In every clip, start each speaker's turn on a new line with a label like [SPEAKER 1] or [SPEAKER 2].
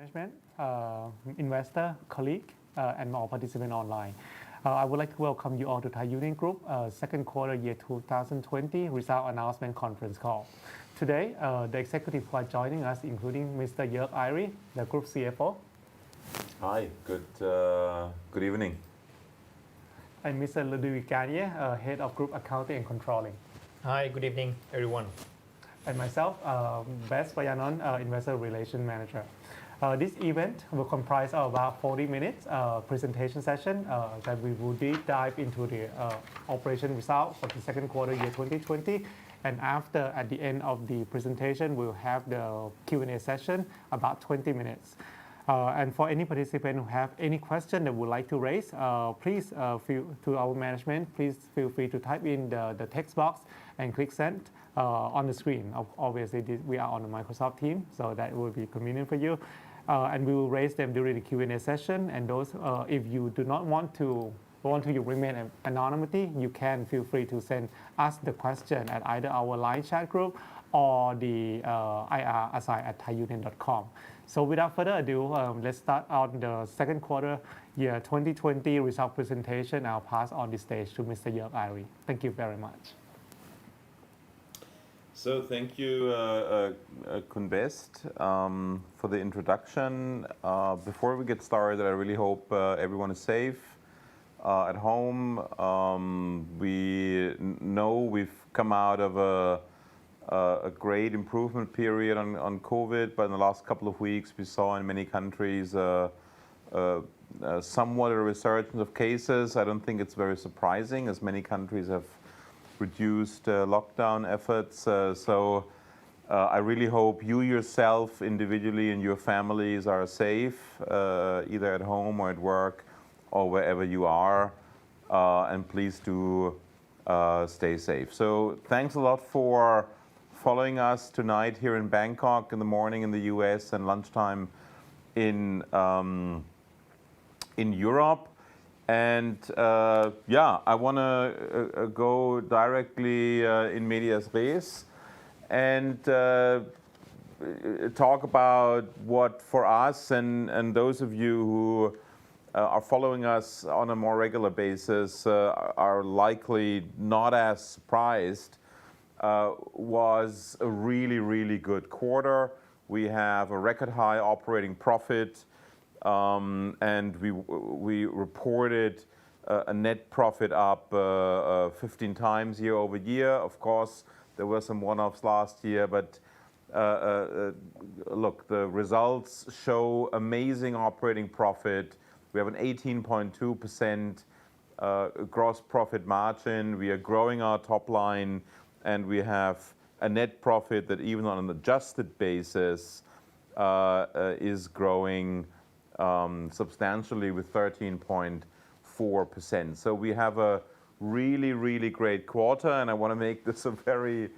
[SPEAKER 1] management, investor, colleague, and all participants online. I would like to welcome you all to Thai Union Group second quarter year 2020 result announcement conference call. Today, the executive who are joining us, including Mr. Jörg Airy, the Group CFO.
[SPEAKER 2] Hi, good evening.
[SPEAKER 1] And Mr. Ludovic Garnier, Head of Group Accounting and Controlling.
[SPEAKER 3] Hi, good evening, everyone.
[SPEAKER 1] And myself, Bess Vayanon, Investor Relations Manager. This event will comprise of about 40 minutes presentation session that we will deep dive into the operation results for the second quarter year 2020. And after, at the end of the presentation, we'll have the Q&A session, about 20 minutes. And for any participant who have any question that would like to raise, please feel to our management, please feel free to type in the text box and click send on the screen. Obviously, we are on the Microsoft Teams, so that will be convenient for you. And we will raise them during the Q&A session. And those, if you do not want to remain anonymity, you can feel free to send us the question at either our line chat group or the ir@thaiunion.com. So without further ado, let's start on the second quarter year 2020 result presentation. I'll pass on the stage to Mr. Jörg Airy. Thank you very much.
[SPEAKER 2] So thank you, Khun Best, for the introduction. Before we get started, I really hope everyone is safe at home. We know we've come out of a great improvement period on COVID, but in the last couple of weeks we saw in many countries somewhat a resurgence of cases. I don't think it's very surprising, as many countries have reduced lockdown efforts. So I really hope you yourself individually and your families are safe, either at home or at work or wherever you are, and please do stay safe. So thanks a lot for following us tonight here in Bangkok, in the morning in the US, and lunchtime in Europe. And I want to go directly in medias res and talk about what for us and those of you who are following us on a more regular basis are likely not as surprised, was a really, really good quarter. We have a record high operating profit. And we reported a net profit up 15 times year over year. Of course, there were some one-offs last year, but look, the results show amazing operating profit. We have an 18.2% gross profit margin. We are growing our top line, and we have a net profit that even on an adjusted basis is growing substantially with 13.4%. So we have a really, really great quarter, and I want to make this a very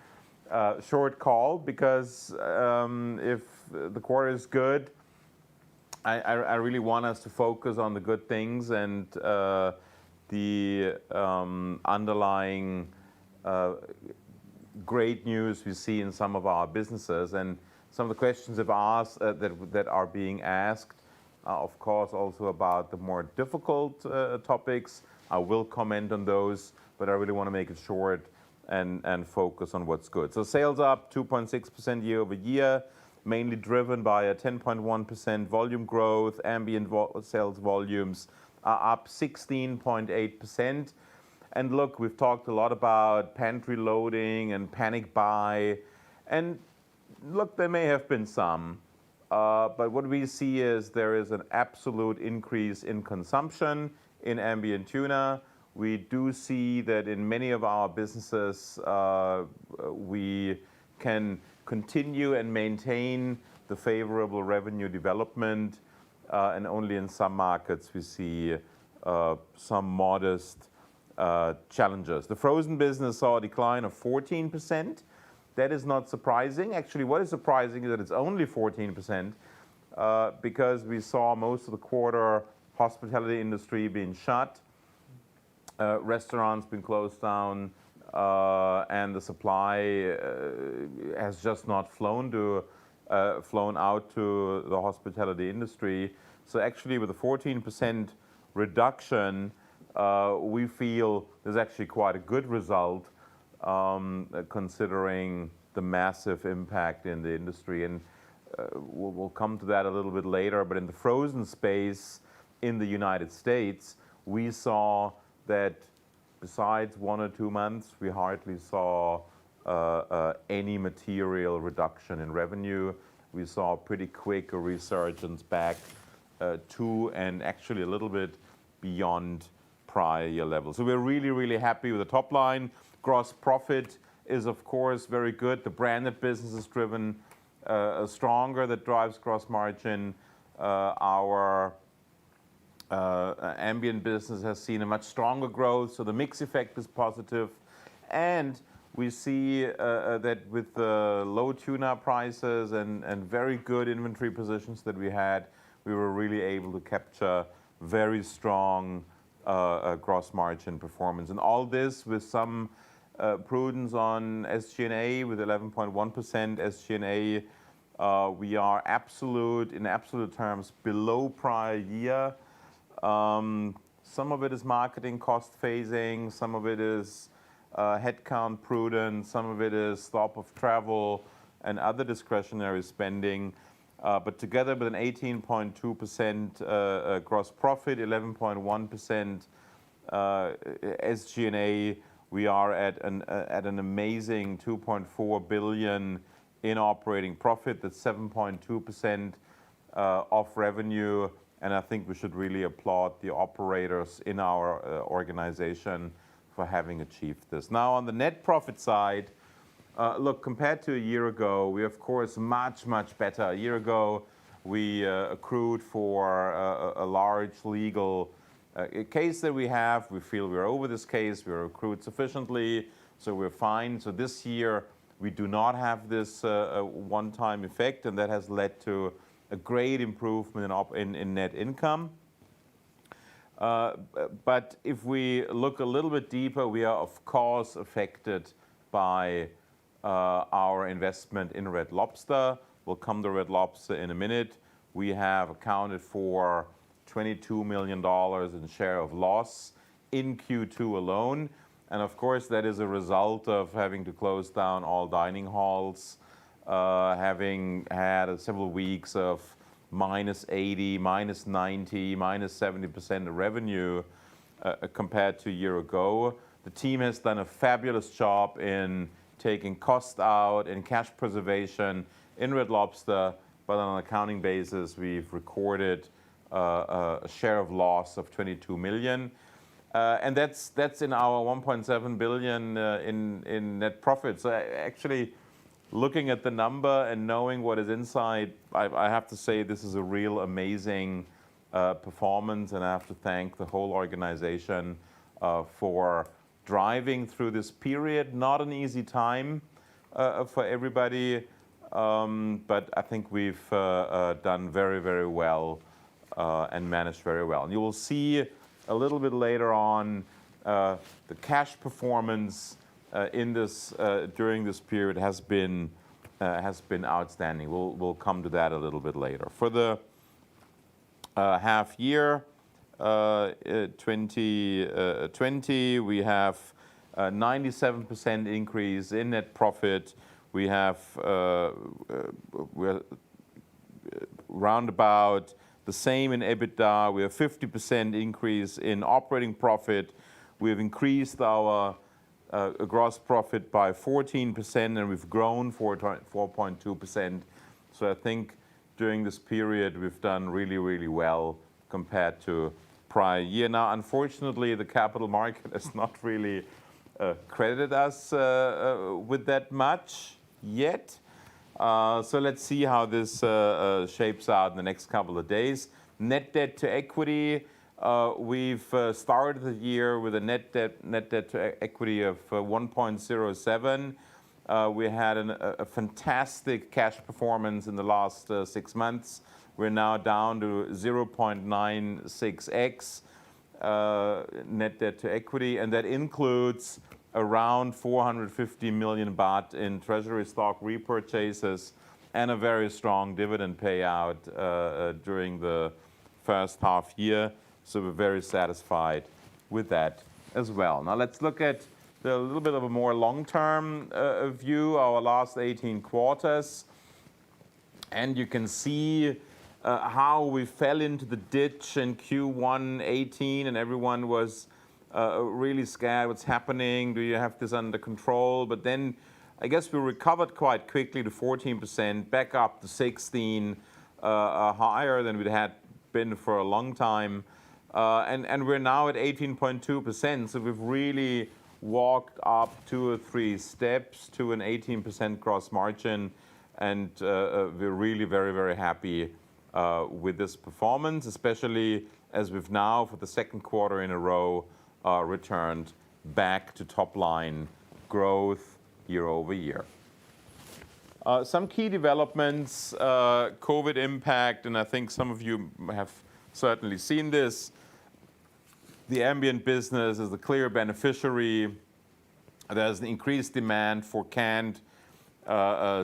[SPEAKER 2] short call because if the quarter is good, I really want us to focus on the good things and the underlying great news we see in some of our businesses. And some of the questions have asked, that are being asked, of course, also about the more difficult topics. I will comment on those, but I really want to make it short and focus on what's good. So sales up 2.6% year over year, mainly driven by a 10.1% volume growth. Ambient sales volumes are up 16.8%. And look, we've talked a lot about pantry loading and panic buy. And look, there may have been some. But what we see is there is an absolute increase in consumption in ambient tuna. We do see that in many of our businesses, we can continue and maintain the favorable revenue development. And only in some markets we see some modest challenges. The frozen business saw a decline of 14%. That is not surprising. Actually, what is surprising is that it's only 14% because we saw most of the quarter hospitality industry being shut, restaurants being closed down, and the supply has just not flown to flown out to the hospitality industry. So actually with a 14% reduction, we feel there's actually quite a good result considering the massive impact in the industry. And we'll come to that a little bit later, but in the frozen space in the United States, we saw that besides 1 or 2 months, we hardly saw any material reduction in revenue. We saw a pretty quick resurgence back to and actually a little bit beyond prior year levels. So we're really, really happy with the top line. Gross profit is, of course, very good. The branded business is driven stronger, that drives gross margin. Our ambient business has seen a much stronger growth, so the mix effect is positive. And we see that with the low tuna prices and very good inventory positions that we had, we were really able to capture very strong gross margin performance. And all this with some prudence on SG&A with 11.1% SG&A. We are in absolute terms below prior year. Some of it is marketing cost phasing, some of it is headcount prudence, some of it is stop of travel and other discretionary spending. But together with an 18.2% gross profit, 11.1% SG&A, we are at an amazing 2.4 billion in operating profit. That's 7.2% of revenue. And I think we should really applaud the operators in our organization for having achieved this. Now on the net profit side, look, compared to a year ago, we of course much better. A year ago, we accrued for a large legal case that we have. We feel we're over this case. We're accrued sufficiently, so we're fine. So this year, we do not have this one-time effect, and that has led to a great improvement in net income. But if we look a little bit deeper, we are of course affected by our investment in Red Lobster. We'll come to Red Lobster in a minute. We have accounted for $22 million in share of loss in Q2 alone. And of course, that is a result of having to close down all dining halls, having had several weeks of -80, -90, -70% of revenue compared to a year ago. The team has done a fabulous job in taking cost out and cash preservation in Red Lobster, but on an accounting basis, we've recorded a share of loss of 22 million. And that's in our 1.7 billion in net profit. So actually, looking at the number and knowing what is inside, I have to say this is a real amazing performance, and I have to thank the whole organization for driving through this period. Not an easy time for everybody, but I think we've done very well and managed very well. And you will see a little bit later on the cash performance in this during this period has been outstanding. We'll come to that a little bit later. For the half year 2020, we have a 97% increase in net profit. We have we're round about the same in EBITDA. We have 50% increase in operating profit. We have increased our gross profit by 14%, and we've grown 4.2%. So I think during this period, we've done really well compared to prior year. Now, unfortunately, the capital market has not really credited us with that much yet. So let's see how this shapes out in the next couple of days. Net debt to equity, we've started the year with a net debt to equity of 1.07. We had a fantastic cash performance in the last 6 months. We're now down to 0.96x net debt to equity, and that includes around 450 million baht in treasury stock repurchases and a very strong dividend payout during the first half year. So we're very satisfied with that as well. Now let's look at a little bit of a more long-term view, our last 18 quarters. And you can see how we fell into the ditch in Q1 18, and everyone was really scared. What's happening? Do you have this under control? But then I guess we recovered quite quickly to 14%, back up to 16, higher than we had been for a long time. And we're now at 18.2%. So we've really walked up 2 or 3 steps to an 18% gross margin. And we're really very, very happy with this performance, especially as we've now, for the second quarter in a row, returned back to top line growth year over year. Some key developments, COVID impact, and I think some of you have certainly seen this. The ambient business is the clear beneficiary. There's an increased demand for canned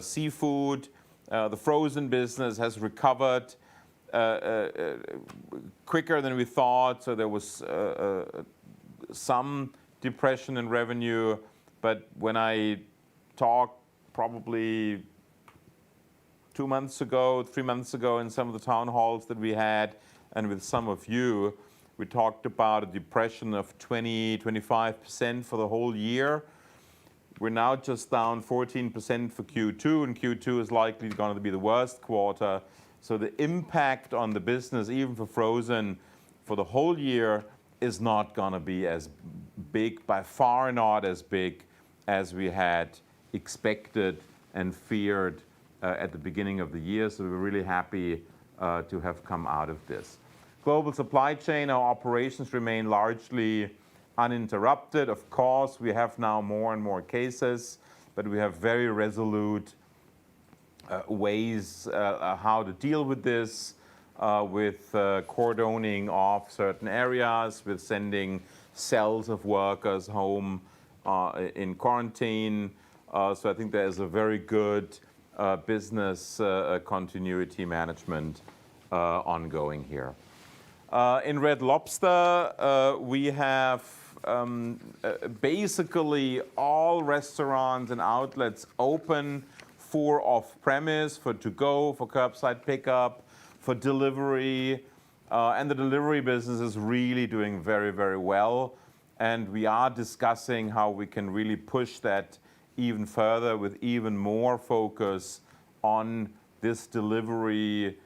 [SPEAKER 2] seafood. The frozen business has recovered quicker than we thought, so there was some depression in revenue. But when I talked probably 2 months ago, 3 months ago in some of the town halls that we had, and with some of you, we talked about a depression of 20-25% for the whole year. We're now just down 14% for Q2, and Q2 is likely going to be the worst quarter. So the impact on the business, even for frozen, for the whole year is not going to be as big, by far not as big as we had expected and feared at the beginning of the year. So we're really happy to have come out of this. Global supply chain, our operations remain largely uninterrupted. Of course, we have now more and more cases, but we have very resolute ways how to deal with this, with cordoning off certain areas, with sending cells of workers home in quarantine. So I think there's a very good business continuity management ongoing here. In Red Lobster, we have basically all restaurants and outlets open for off-premise, for to-go, for curbside pickup, for delivery. And the delivery business is really doing very, very well. And we are discussing how we can really push that even further with even more focus on this delivery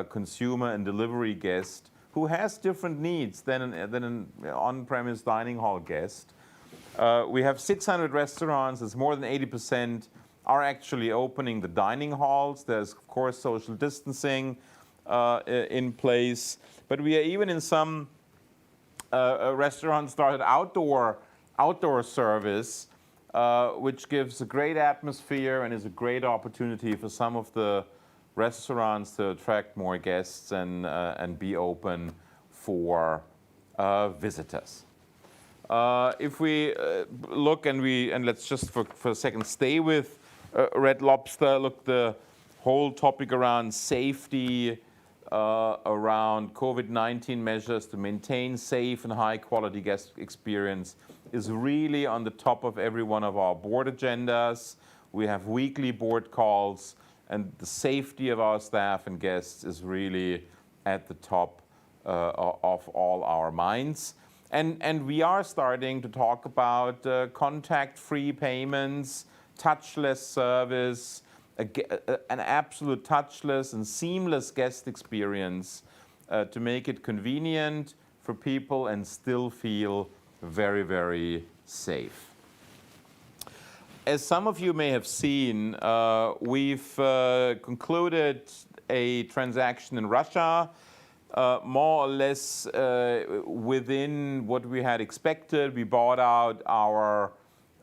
[SPEAKER 2] consumer and delivery guest who has different needs than an on-premise dining hall guest. We have 600 restaurants. It's more than 80% are actually opening the dining halls. There's, of course, social distancing in place. But we are even in some restaurants started outdoor service, which gives a great atmosphere and is a great opportunity for some of the restaurants to attract more guests and be open for visitors. If we look and let's just for a second stay with Red Lobster, look, the whole topic around safety, around COVID-19 measures to maintain safe and high quality guest experience is really on the top of every one of our board agendas. We have weekly board calls, and the safety of our staff and guests is really at the top of all our minds. And we are starting to talk about contact-free payments, touchless service, an absolute touchless and seamless guest experience to make it convenient for people and still feel very, very safe. As some of you may have seen, we've concluded a transaction in Russia, more or less within what we had expected. We bought out our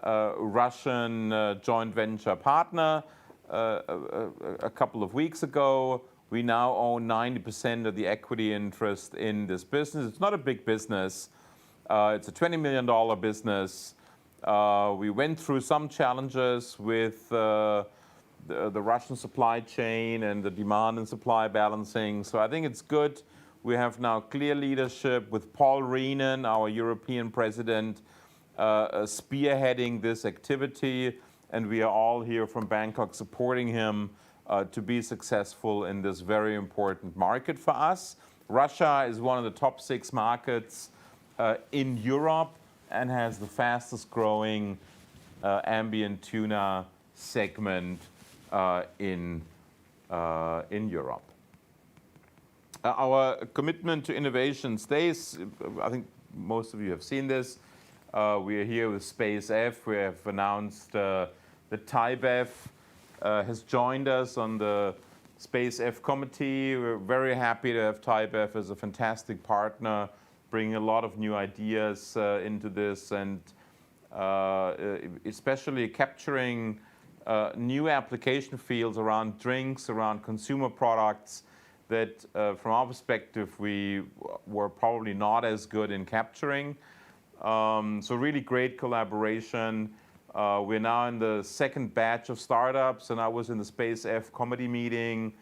[SPEAKER 2] Russian joint venture partner a couple of weeks ago. We now own 90% of the equity interest in this business. It's not a big business. It's a $20 million business. We went through some challenges with the Russian supply chain and the demand and supply balancing. So I think it's good. We have now clear leadership with Paul Reenen, our European president, spearheading this activity, and we are all here from Bangkok supporting him to be successful in this very important market for us. Russia is one of the top 6 markets in Europe and has the fastest growing ambient tuna segment in Europe. Our commitment to innovation stays. I think most of you have seen this. We are here with SpaceF. We have announced that ThaiBev has joined us on the SpaceF committee. We're very happy to have ThaiBev as a fantastic partner, bringing a lot of new ideas into this, and especially capturing new application fields around drinks, around consumer products that from our perspective we were probably not as good in capturing. So really great collaboration. We're now in the second batch of startups, and I was in the SpaceF committee meeting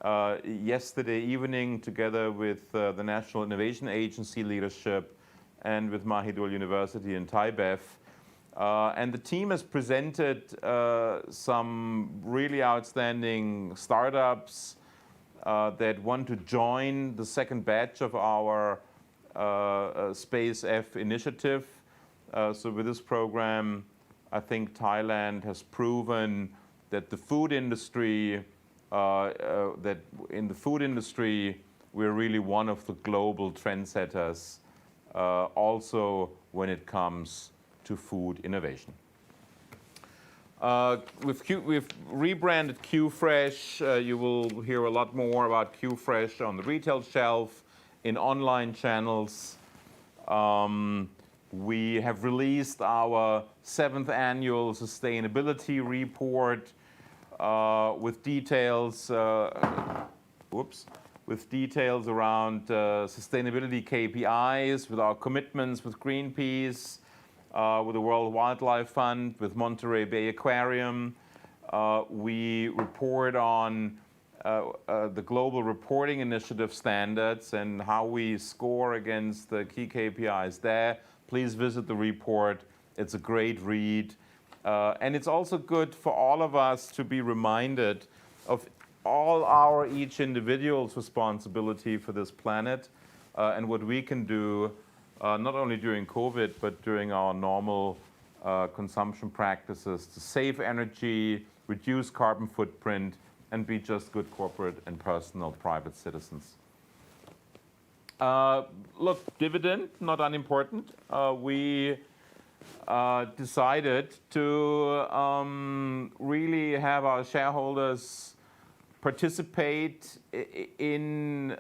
[SPEAKER 2] yesterday evening together with the National Innovation Agency leadership and with Mahidol University and ThaiBev. And the team has presented some really outstanding startups that want to join the second batch of our SpaceF initiative. So with this program, I think Thailand has proven that the food industry, that in the food industry, we're really one of the global trendsetters, also when it comes to food innovation. We've rebranded Qfresh. You will hear a lot more about Qfresh on the retail shelf, in online channels. We have released our 7th annual sustainability report with details around sustainability KPIs, with our commitments with Greenpeace, with the World Wildlife Fund, with Monterey Bay Aquarium. We report on the Global Reporting Initiative standards and how we score against the key KPIs there. Please visit the report. It's a great read. And it's also good for all of us to be reminded of all our each individual's responsibility for this planet and what we can do not only during COVID, but during our normal consumption practices to save energy, reduce carbon footprint, and be just good corporate and personal private citizens. Look, dividend, not unimportant. We decided to really have our shareholders participate in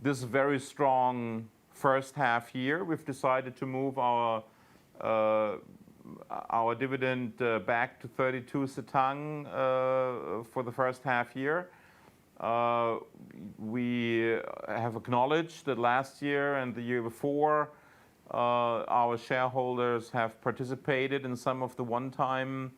[SPEAKER 2] this very strong first half year. We've decided to move our dividend back to 32 satang for the first half year. We have acknowledged that last year and the year before, our shareholders have participated in some of the one-time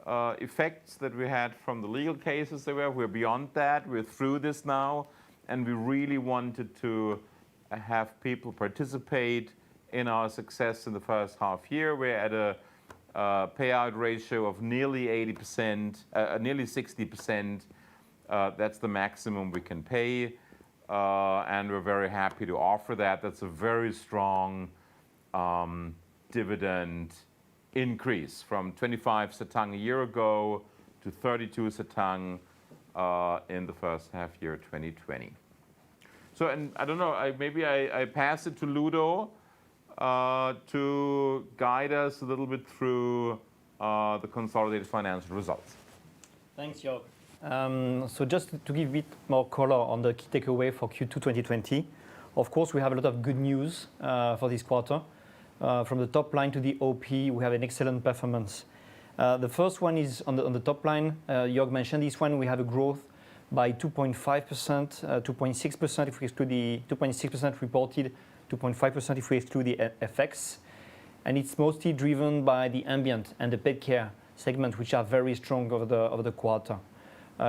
[SPEAKER 2] effects that we had from the legal cases that we're beyond that. We're through this now, and we really wanted to have people participate in our success in the first half year. We're at a payout ratio of nearly 80%, nearly 60%. That's the maximum we can pay, and we're very happy to offer that. That's a very strong dividend increase from 25 satang a year ago to 32 satang in the first half year 2020. So, and I don't know, maybe I pass it to Ludo to guide us a little bit through the consolidated financial results.
[SPEAKER 3] Thanks, Jörg. So just to give a bit more color on the key takeaway for Q2 2020, of course, we have a lot of good news for this quarter. From the top line to the OP, we have an excellent performance. The first one is on the top line. Jörg mentioned this one. We have a growth by 2.5%, 2.6% if we exclude the 2.6% reported, 2.5% if we exclude the FX. And it's mostly driven by the ambient and the pet care segments, which are very strong over the quarter.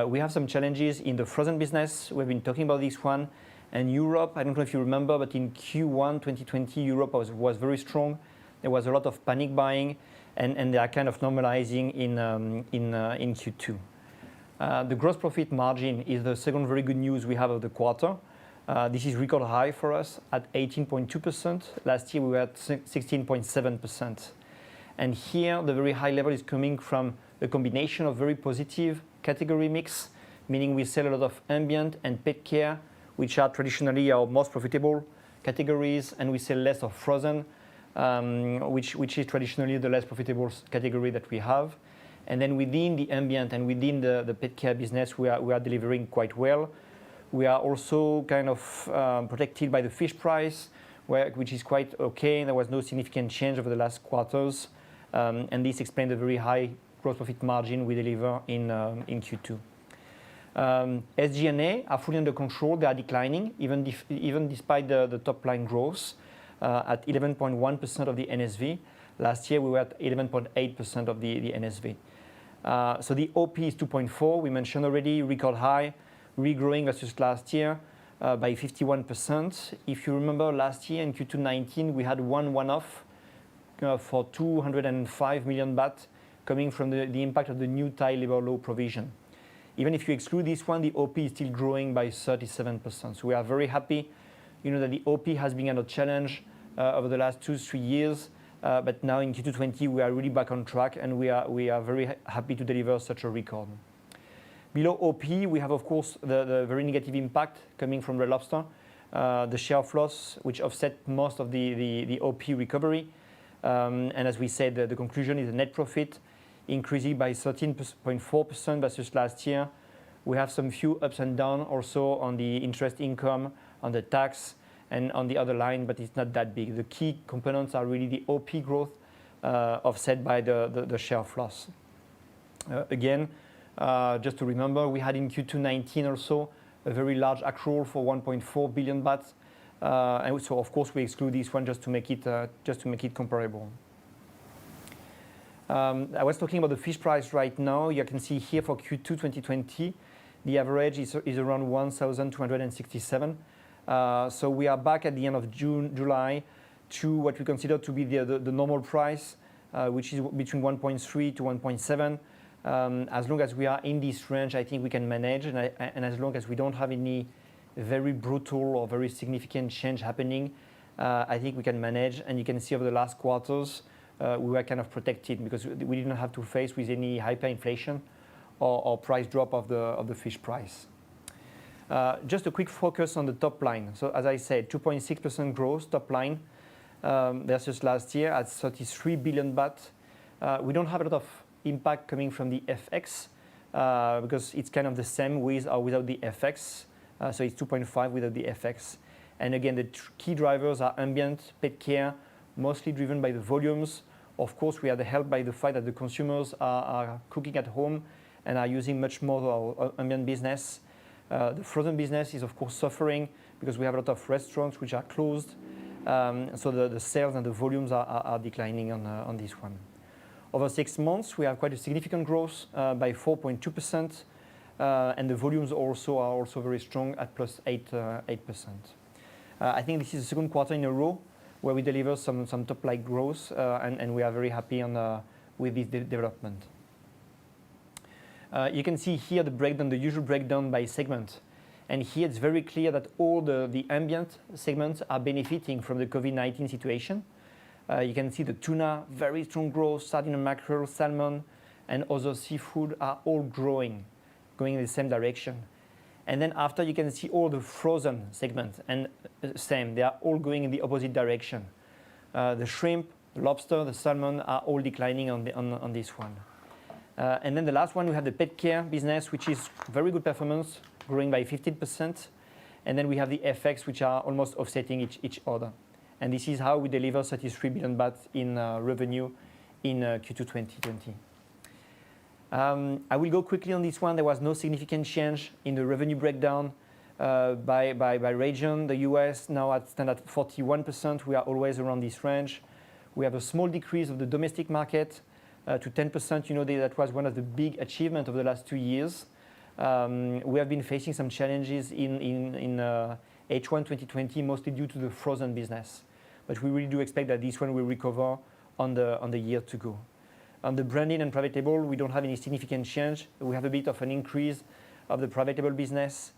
[SPEAKER 3] We have some challenges in the frozen business. We've been talking about this one. And Europe, I don't know if you remember, but in Q1 2020, Europe was very strong. There was a lot of panic buying, and they are kind of normalizing in Q2. The gross profit margin is the second very good news we have of the quarter. This is record high for us at 18.2%. Last year we were at 16.7%. And here the very high level is coming from a combination of very positive category mix, meaning we sell a lot of ambient and pet care, which are traditionally our most profitable categories, and we sell less of frozen, which is traditionally the less profitable category that we have. And then within the ambient and within the pet care business, we are delivering quite well. We are also kind of protected by the fish price, which is quite okay. There was no significant change over the last quarters, and this explains the very high gross profit margin we deliver in Q2. SG&A are fully under control. They are declining, even despite the top line growth, at 11.1% of the NSV. Last year we were at 11.8% of the NSV. So the OP is 2.4. We mentioned already, record high, regrowing versus last year by 51%. If you remember last year in Q2 2019, we had one-off for 205 million baht coming from the impact of the new Thai labor law provision. Even if you exclude this one, the OP is still growing by 37%. So we are very happy, that the OP has been under challenge over the last 2-3 years, but now in Q2 2020 we are really back on track, and we are very happy to deliver such a record. Below OP, we have of course the very negative impact coming from Red Lobster, the share of loss, which offset most of the OP recovery. And as we said, the conclusion is a net profit increasing by 13.4% versus last year. We have some few ups and downs also on the interest income, on the tax, and on the other line, but it's not that big. The key components are really the OP growth offset by the share of loss. Again, just to remember, we had in Q2 2019 also a very large accrual for 1.4 billion baht. And so of course we exclude this one just to make it comparable. I was talking about the fish price right now. You can see here for Q2 2020, the average is around 1,267. So we are back at the end of July to what we consider to be the normal price, which is between 1.3 to 1.7. As long as we are in this range, I think we can manage, and as long as we don't have any very brutal or very significant change happening, I think we can manage. And you can see over the last quarters, we were kind of protected because we didn't have to face with any hyperinflation or price drop of the fish price. Just a quick focus on the top line. So as I said, 2.6% growth top line versus last year at 33 billion baht. We don't have a lot of impact coming from the FX because it's kind of the same with or without the FX. So it's 2.5 without the FX. And again, the key drivers are ambient, pet care, mostly driven by the volumes. Of course, we are helped by the fact that the consumers are cooking at home and are using much more of our ambient business. The frozen business is of course suffering because we have a lot of restaurants which are closed. So the sales and the volumes are declining on this one. Over 6 months, we have quite a significant growth by 4.2%. And the volumes also are very strong at plus 8%. I think this is the second quarter in a row where we deliver some top line growth, and we are very happy with this development. You can see here the breakdown, the usual breakdown by segment. And here it's very clear that all the ambient segments are benefiting from the COVID-19 situation. You can see the tuna, very strong growth, sardine and mackerel, salmon, and other seafood are all going in the same direction. And then after you can see all the frozen segments, and same, they are all going in the opposite direction. The shrimp, the lobster, the salmon are all declining on this one. And then the last one, we have the pet care business, which is very good performance, growing by 15%. And then we have the FX, which are almost offsetting each other. And this is how we deliver 33 billion baht in revenue in Q2 2020. I will go quickly on this one. There was no significant change in the revenue breakdown by region. The US now stand at 41%. We are always around this range. We have a small decrease of the domestic market, to 10%. You know, that was one of the big achievements of the last 2 years. We have been facing some challenges in H1 2020, mostly due to the frozen business. But we really do expect that this one will recover on the year to go. On the branding and private label, we don't have any significant change. We have a bit of an increase of the private label business.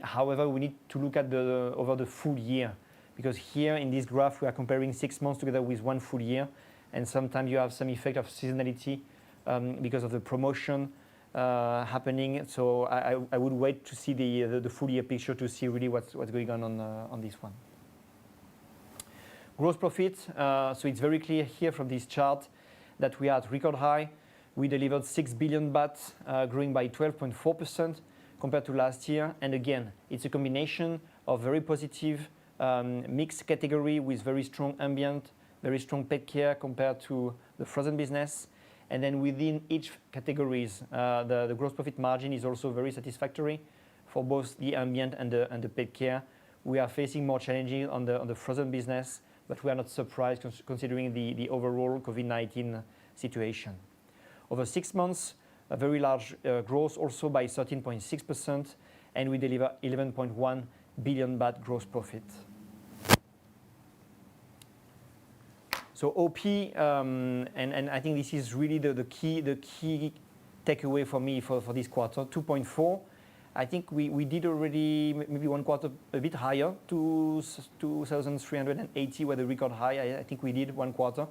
[SPEAKER 3] However, we need to look at over the full year, because here in this graph we are comparing 6 months together with 1 full year, and sometimes you have some effect of seasonality because of the promotion happening. So I would wait to see the full year picture to see really what's going on this one. Gross profit. So it's very clear here from this chart that we are at record high. We delivered 6 billion baht, growing by 12.4% compared to last year. And again, it's a combination of very positive mixed category with very strong ambient, very strong pet care compared to the frozen business. And then within each categories, the gross profit margin is also very satisfactory for both the ambient and the pet care. We are facing more challenges on the frozen business, but we are not surprised considering the overall COVID-19 situation. Over 6 months, a very large growth also by 13.6%, and we deliver 11.1 billion baht gross profit. So OP, and I think this is really the key takeaway for me for this quarter, 2.4. I think we did already maybe one quarter a bit higher, 2,380 were the record high. I think we did one quarter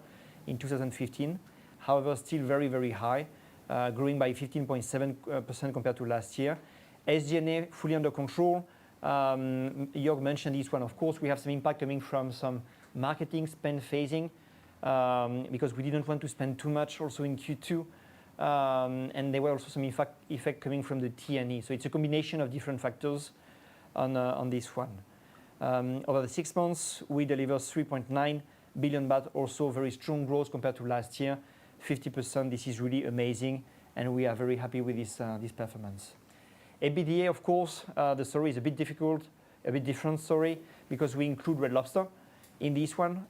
[SPEAKER 3] in 2015. However, still very, very high, growing by 15.7% compared to last year. SG&A fully under control. Jörg mentioned this one. Of course, we have some impact coming from some marketing spend phasing because we didn't want to spend too much also in Q2. And there were also some effect coming from the T&E. So it's a combination of different factors on this one. Over the 6 months, we delivered 3.9 billion baht, also very strong growth compared to last year, 50%. This is really amazing, and we are very happy with this performance. EBITDA, of course, the story is a bit difficult, a bit different story, because we include Red Lobster in this one.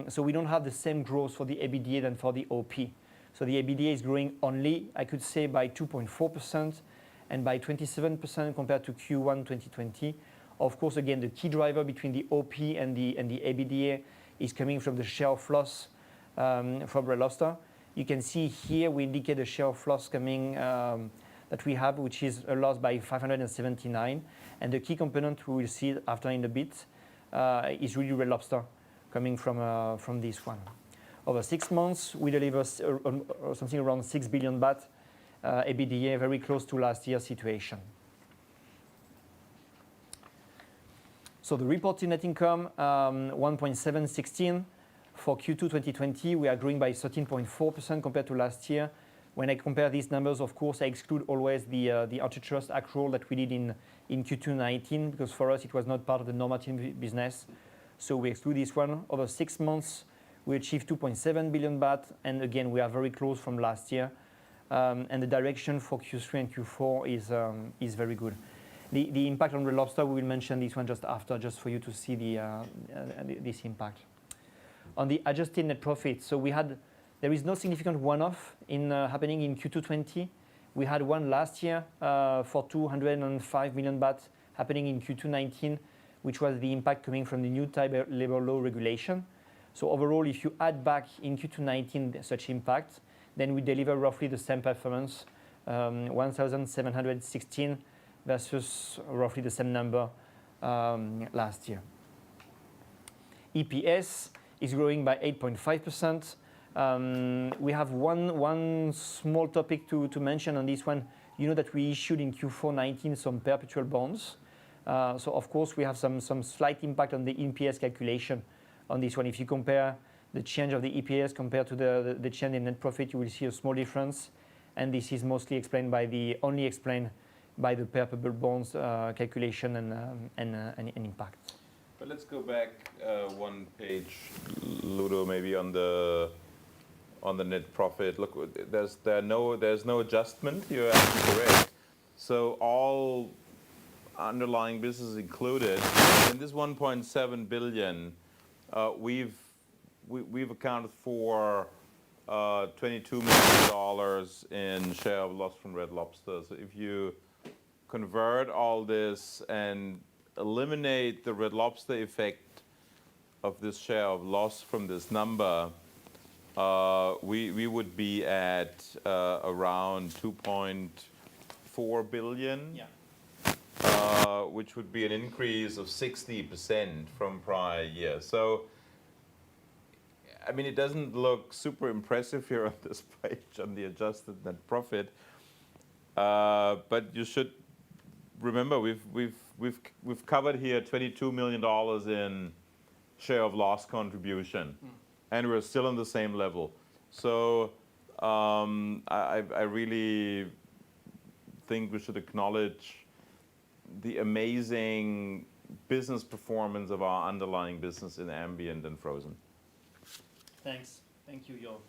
[SPEAKER 3] So we don't have the same growth for the EBITDA than for the OP. So the EBITDA is growing only, I could say, by 2.4% and by 27% compared to Q1 2020. Of course, again, the key driver between the OP and the EBITDA is coming from the share of loss from Red Lobster. You can see here we indicate the share of loss coming that we have, which is a loss by 579. And the key component we will see after in a bit is really Red Lobster coming from this one. Over 6 months, we deliver something around 6 billion baht EBITDA, very close to last year's situation. So the reported net income, 1.716 for Q2 2020. We are growing by 13.4% compared to last year. When I compare these numbers, of course, I exclude always the antitrust accrual that we did in Q2 19, because for us it was not part of the normative business. So we exclude this one. Over 6 months, we achieved 2.7 billion baht, and again, we are very close from last year. And the direction for Q3 and Q4 is very good. The impact on Red Lobster, we will mention this one just after, just for you to see this impact. On the adjusted net profit, so there is no significant one-off happening in Q2 20. We had one last year for 205 million baht happening in Q2 19, which was the impact coming from the new Thai labor law regulation. So overall, if you add back in Q2 19 such impact, then we deliver roughly the same performance, 1,716 versus roughly the same number last year. EPS is growing by 8.5%. We have one small topic to mention on this one. You know that we issued in Q4 19 some perpetual bonds. So of course we have some slight impact on the EPS calculation on this one. If you compare the change of the EPS compared to the change in net profit, you will see a small difference. And this is mostly explained by the perpetual bonds calculation and impact.
[SPEAKER 2] But let's go back one page, Ludo, maybe on the net profit. Look, there's no adjustment. You're absolutely correct. So all underlying business included in this 1.7 billion, we've accounted for $22 million in share of loss from Red Lobster. So if you convert all this and eliminate the Red Lobster effect of this share of loss from this number, we would be at around 2.4 billion, which would be an increase of 60% from prior year. So, I mean, it doesn't look super impressive here on this page on the adjusted net profit, but you should remember we've covered here $22 million in share of loss contribution, and we're still on the same level. So I really think we should acknowledge the amazing business performance of our underlying business in ambient and frozen.
[SPEAKER 3] Thanks. Thank you, Jörg.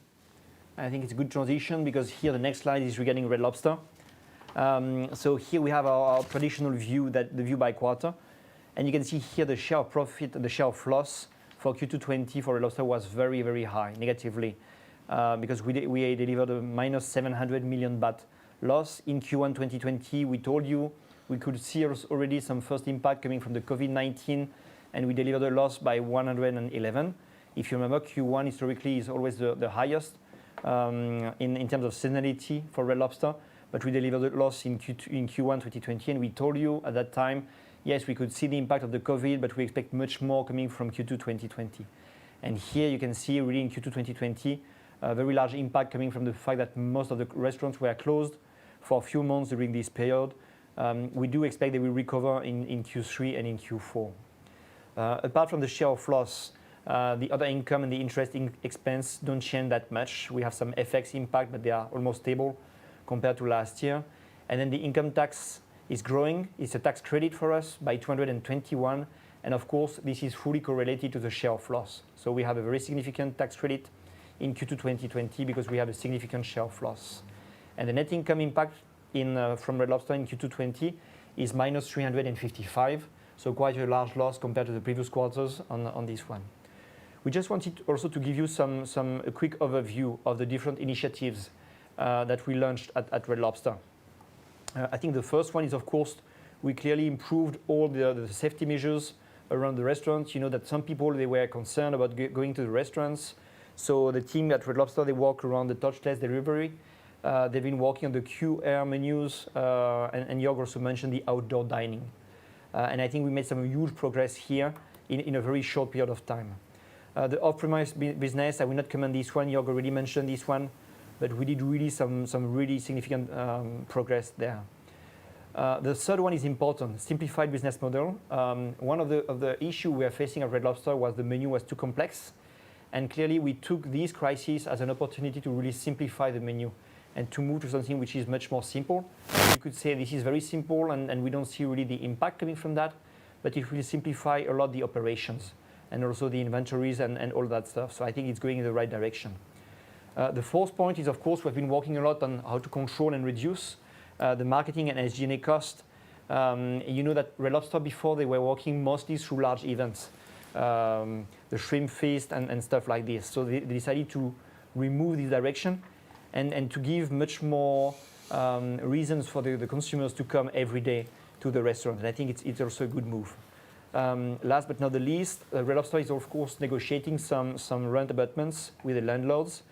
[SPEAKER 3] I think it's a good transition because here the next slide is regarding Red Lobster. So here we have our traditional view, the view by quarter. And you can see here the share of profit and the share of loss for Q2 20 for Red Lobster was very, very high, negatively, because we delivered a minus 700 million baht loss. In Q1 2020, we told you we could see already some first impact coming from the COVID-19, and we delivered a loss by 111. If you remember, Q1 historically is always the highest in terms of seasonality for Red Lobster, but we delivered a loss in Q1 2020, and we told you at that time, yes, we could see the impact of the COVID, but we expect much more coming from Q2 2020. And here you can see really in Q2 2020, a very large impact coming from the fact that most of the restaurants were closed for a few months during this period. We do expect they will recover in Q3 and in Q4. Apart from the share of loss, the other income and the interest expense don't change that much. We have some FX impact, but they are almost stable compared to last year. And then the income tax is growing. It's a tax credit for us by 221. And of course, this is fully correlated to the share of loss. So we have a very significant tax credit in Q2 2020 because we have a significant share of loss. And the net income impact from Red Lobster in Q2 20 is minus 355. So quite a large loss compared to the previous quarters on this one. We just wanted also to give you a quick overview of the different initiatives that we launched at Red Lobster. I think the first one is, of course, we clearly improved all the safety measures around the restaurants. You know that some people, they were concerned about going to the restaurants. So the team at Red Lobster, they work around the touchless delivery. They've been working on the QR menus, and Jörg also mentioned the outdoor dining. And I think we made some huge progress here in a very short period of time. The off-premise business, I will not comment this one. Jörg already mentioned this one, but we did really some really significant progress there. The third one is important, simplified business model. One of the issues we are facing at Red Lobster was the menu was too complex. And clearly we took this crisis as an opportunity to really simplify the menu and to move to something which is much more simple. You could say this is very simple and we don't see really the impact coming from that, but it will simplify a lot the operations and also the inventories and all that stuff. So I think it's going in the right direction. The fourth point is, of course, we've been working a lot on how to control and reduce the marketing and SG&A cost. You know that Red Lobster before, they were working mostly through large events, the Shrimp Feast and stuff like this. So they decided to remove this direction and to give much more reasons for the consumers to come every day to the restaurant. And I think it's also a good move. Last but not the least, Red Lobster is of course negotiating some rent abatements with the landlords.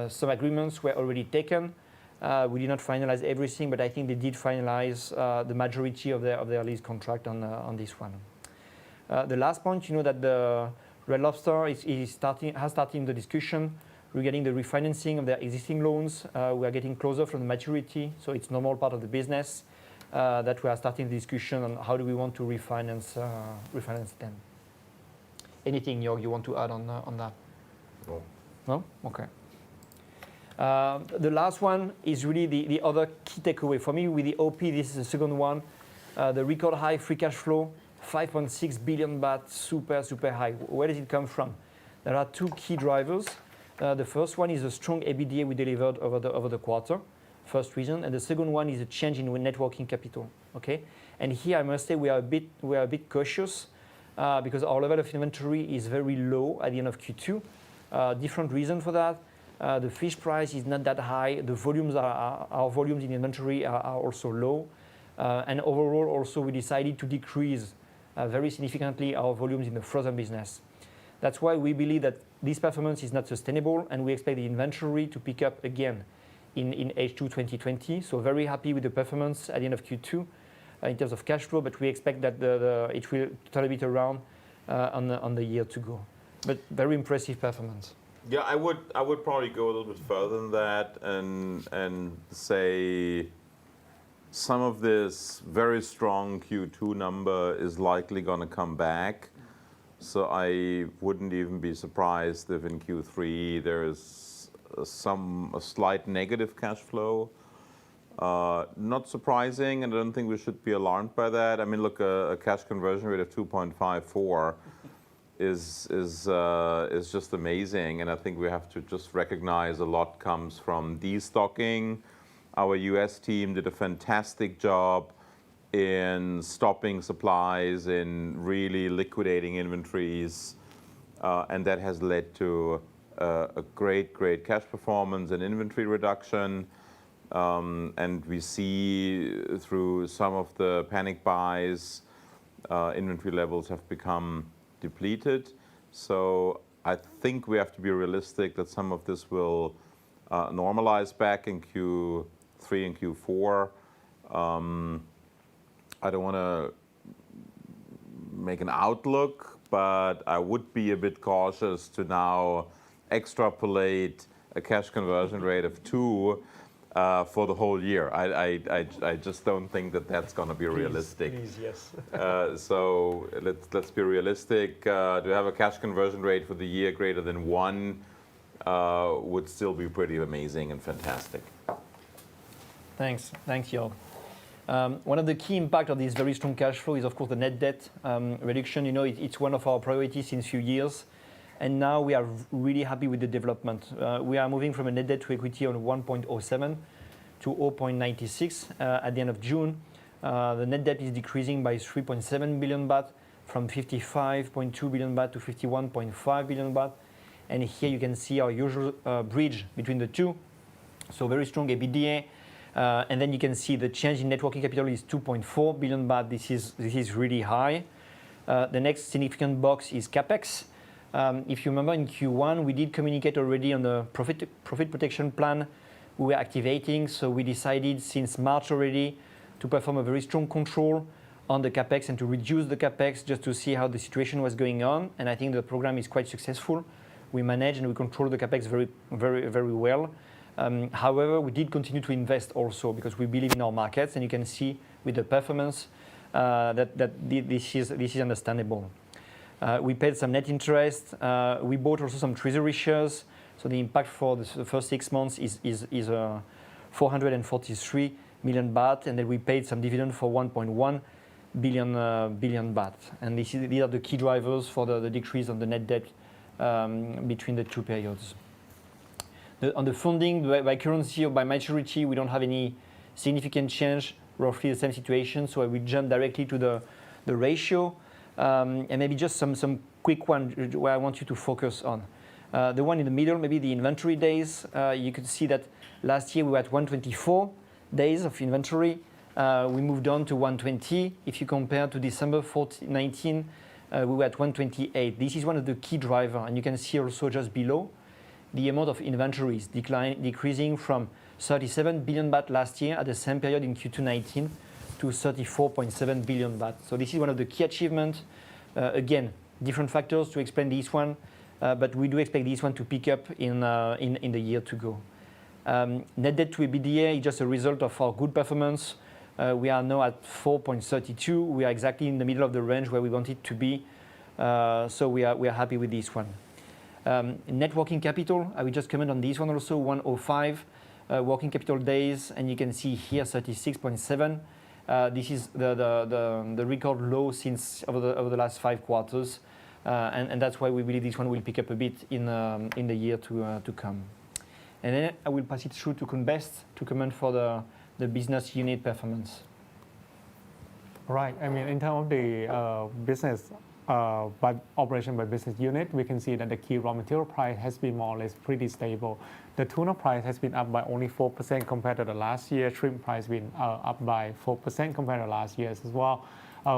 [SPEAKER 3] Some agreements were already taken. We did not finalize everything, but I think they did finalize the majority of their lease contract on this one. The last point, you know that the Red Lobster has started the discussion regarding the refinancing of their existing loans. We are getting closer from the maturity, so it's normal part of the business that we are starting the discussion on how do we want to refinance them. Anything, Jörg, you want to add on that?
[SPEAKER 2] No.
[SPEAKER 3] No? Okay. The last one is really the other key takeaway. For me, with the OP, this is the second one. The record high free cash flow, 5.6 billion baht, super, super high. Where does it come from? There are two key drivers. The first one is the strong EBITDA we delivered over the quarter, first reason. And the second one is a change in net working capital. Okay? And here I must say we are a bit cautious because our level of inventory is very low at the end of Q2. Different reason for that. The fish price is not that high. The volumes our volumes in inventory are also low. And overall, also, we decided to decrease very significantly our volumes in the frozen business. That's why we believe that this performance is not sustainable, and we expect the inventory to pick up again in H2 2020. So very happy with the performance at the end of Q2 in terms of cash flow, but we expect that it will turn a bit around on the year to go. But very impressive performance.
[SPEAKER 2] Yeah, I would probably go a little bit further than that and say some of this very strong Q2 number is likely going to come back. So I wouldn't even be surprised if in Q3 there is a slight negative cash flow. Not surprising, and I don't think we should be alarmed by that. I mean, look, a cash conversion rate of 2.54 is just amazing, and I think we have to just recognize a lot comes from destocking. Our US team did a fantastic job in stopping supplies, in really liquidating inventories, and that has led to a great cash performance and inventory reduction. And we see through some of the panic buys, inventory levels have become depleted. So I think we have to be realistic that some of this will normalize back in Q3 and Q4. I don't want to make an outlook, but I would be a bit cautious to now extrapolate a cash conversion rate of 2 for the whole year. I just don't think that that's going to be realistic.
[SPEAKER 3] Please, yes.
[SPEAKER 2] So let's be realistic. To have a cash conversion rate for the year greater than 1 would still be pretty amazing and fantastic.
[SPEAKER 3] Thanks, Jörg. One of the key impacts of this very strong cash flow is, of course, the net debt reduction. You know, it's one of our priorities since a few years. And now we are really happy with the development. We are moving from a net debt to equity on 1.07 to 0.96 at the end of June. The net debt is decreasing by 3.7 billion baht, from 55.2 billion baht to 51.5 billion baht. And here you can see our usual bridge between the two. So very strong EBITDA. And then you can see the change in net working capital is 2.4 billion baht. This is really high. The next significant box is CapEx. If you remember, in Q1, we did communicate already on the profit protection plan we were activating. So we decided since March already to perform a very strong control on the CapEx and to reduce the CapEx just to see how the situation was going on. And I think the program is quite successful. We manage and we control the CapEx very, very, very well. However, we did continue to invest also because we believe in our markets, and you can see with the performance that this is understandable. We paid some net interest. We bought also some treasury shares. So the impact for the first 6 months is 443 million baht, and then we paid some dividend for 1.1 billion baht. And these are the key drivers for the decrease of the net debt between the two periods. On the funding by currency or by maturity, we don't have any significant change, roughly the same situation. So I will jump directly to the ratio. And maybe just some quick one where I want you to focus on. The one in the middle, maybe the inventory days. You could see that last year we were at 124 days of inventory. We moved on to 120. If you compare to December 2019, we were at 128. This is one of the key drivers. And you can see also just below the amount of inventories decreasing from 37 billion baht last year at the same period in Q2 19 to 34.7 billion baht. So this is one of the key achievements. Again, different factors to explain this one, but we do expect this one to pick up in the year to go. Net debt to EBITDA is just a result of our good performance. We are now at 4.32. We are exactly in the middle of the range where we want it to be. So we are happy with this one. Net working capital, I will just comment on this one also, 105 working capital days, and you can see here 36.7. This is the record low since over the last 5 quarters, and that's why we believe this one will pick up a bit in the year to come. And then I will pass it through to Khun Best to comment for the business unit performance.
[SPEAKER 1] Right. I mean, in terms of the business by operation by business unit, we can see that the key raw material price has been more or less pretty stable. The tuna price has been up by only 4% compared to the last year. Shrimp price been up by 4% compared to last year as well.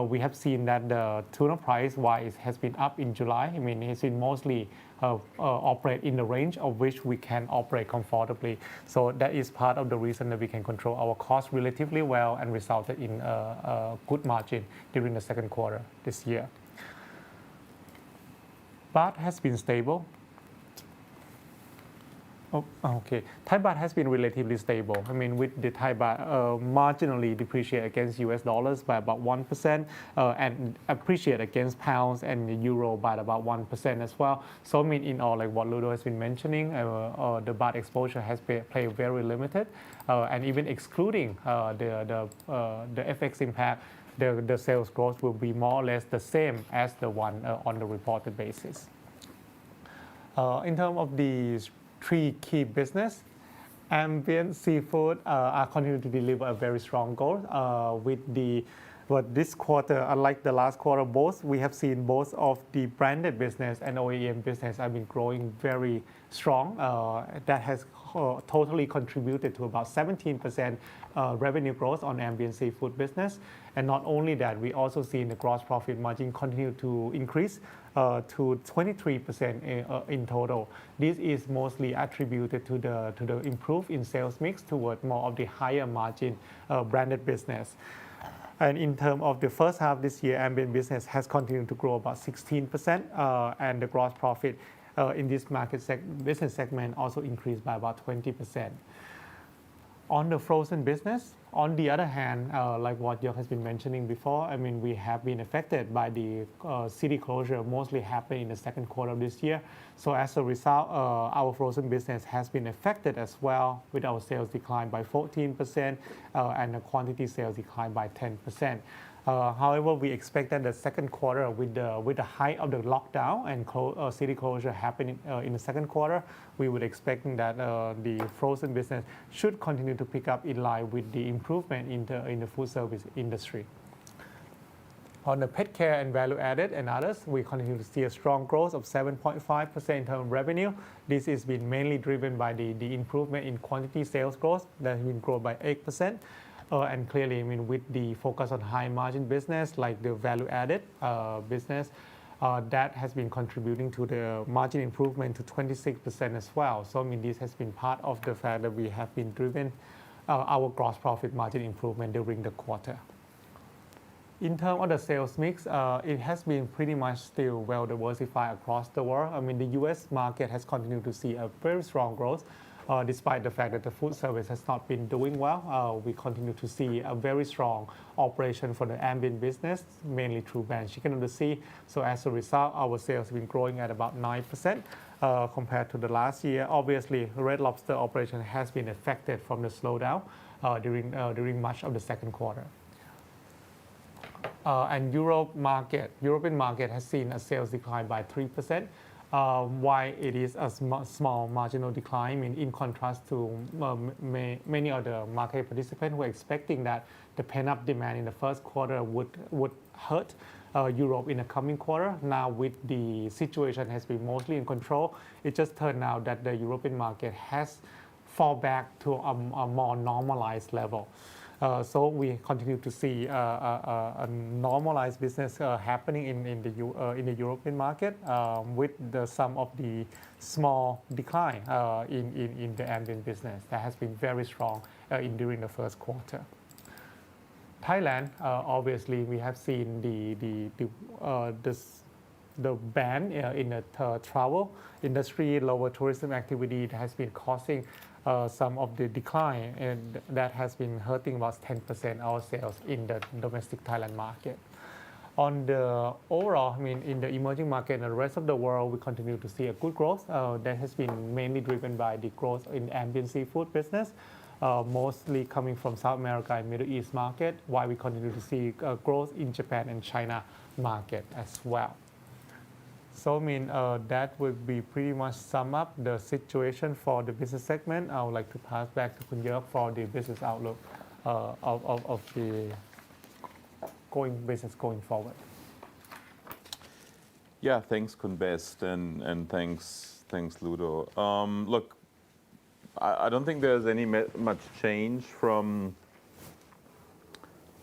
[SPEAKER 1] We have seen that the tuna price, while it has been up in July, I mean, it's been mostly operate in the range of which we can operate comfortably. So that is part of the reason that we can control our costs relatively well and resulted in a good margin during the second quarter this year. Baht has been stable. Oh, okay. Thai baht has been relatively stable. I mean, with the Thai baht marginally depreciate against US dollars by about 1% and appreciate against pounds and the euro by about 1% as well. So I mean, in all, like what Ludo has been mentioning, the baht exposure has played very limited, and even excluding the FX impact, the sales growth will be more or less the same as the one on the reported basis. In terms of the three key business, ambient seafood are continuing to deliver a very strong growth but this quarter, unlike the last quarter, we have seen both of the branded business and OEM business have been growing very strong. That has totally contributed to about 17% revenue growth on ambient seafood business. And not only that, we also seen the gross profit margin continue to increase to 23% in total. This is mostly attributed to the improve in sales mix toward more of the higher margin branded business. And in terms of the first half this year, ambient business has continued to grow about 16%, and the gross profit in this business segment also increased by about 20%. On the frozen business, on the other hand, like what Joerg has been mentioning before, I mean, we have been affected by the city closure, mostly happened in the second quarter of this year. So as a result, our frozen business has been affected as well, with our sales declined by 14% and the quantity sales declined by 10%. However, we expect that the second quarter, with the height of the lockdown and city closure happening in the second quarter, we would expect that the frozen business should continue to pick up in line with the improvement in the food service industry. On the pet care and value added and others, we continue to see a strong growth of 7.5% in terms of revenue. This has been mainly driven by the improvement in quantity sales growth that has been grown by 8%. And clearly, I mean, with the focus on high margin business like the value added business, that has been contributing to the margin improvement to 26% as well. So I mean, this has been part of the fact that we have been driven our gross profit margin improvement during the quarter. In terms of the sales mix, it has been pretty much still well diversified across the world. I mean, the US market has continued to see a very strong growth. Despite the fact that the food service has not been doing well, we continue to see a very strong operation for the ambient business, mainly through brand Chicken of the Sea. So as a result, our sales have been growing at about 9% compared to the last year. Obviously, Red Lobster operation has been affected from the slowdown during much of the second quarter. And European market has seen a sales decline by 3%. Why it is a small marginal decline, in contrast to many other market participants who are expecting that the pent-up demand in the first quarter would hurt Europe in the coming quarter. Now with the situation has been mostly in control, it just turned out that the European market has fall back to a more normalized level. So we continue to see a normalized business happening in the European market with some of the small decline in the ambient business that has been very strong during the first quarter. Thailand, obviously, we have seen the ban in the travel industry, lower tourism activity that has been causing some of the decline, and that has been hurting about 10% our sales in the domestic Thailand market. On the overall, I mean, in the emerging market and the rest of the world, we continue to see a good growth that has been mainly driven by the growth in ambient seafood business, mostly coming from South America and Middle East market, while we continue to see growth in Japan and China market as well. So I mean, that would be pretty much sum up the situation for the business segment. I would like to pass back to Khun Joerg for the business outlook of the business going forward.
[SPEAKER 2] Yeah, thanks, Kunbest, and thanks, Ludo. Look, I don't think there's any much change from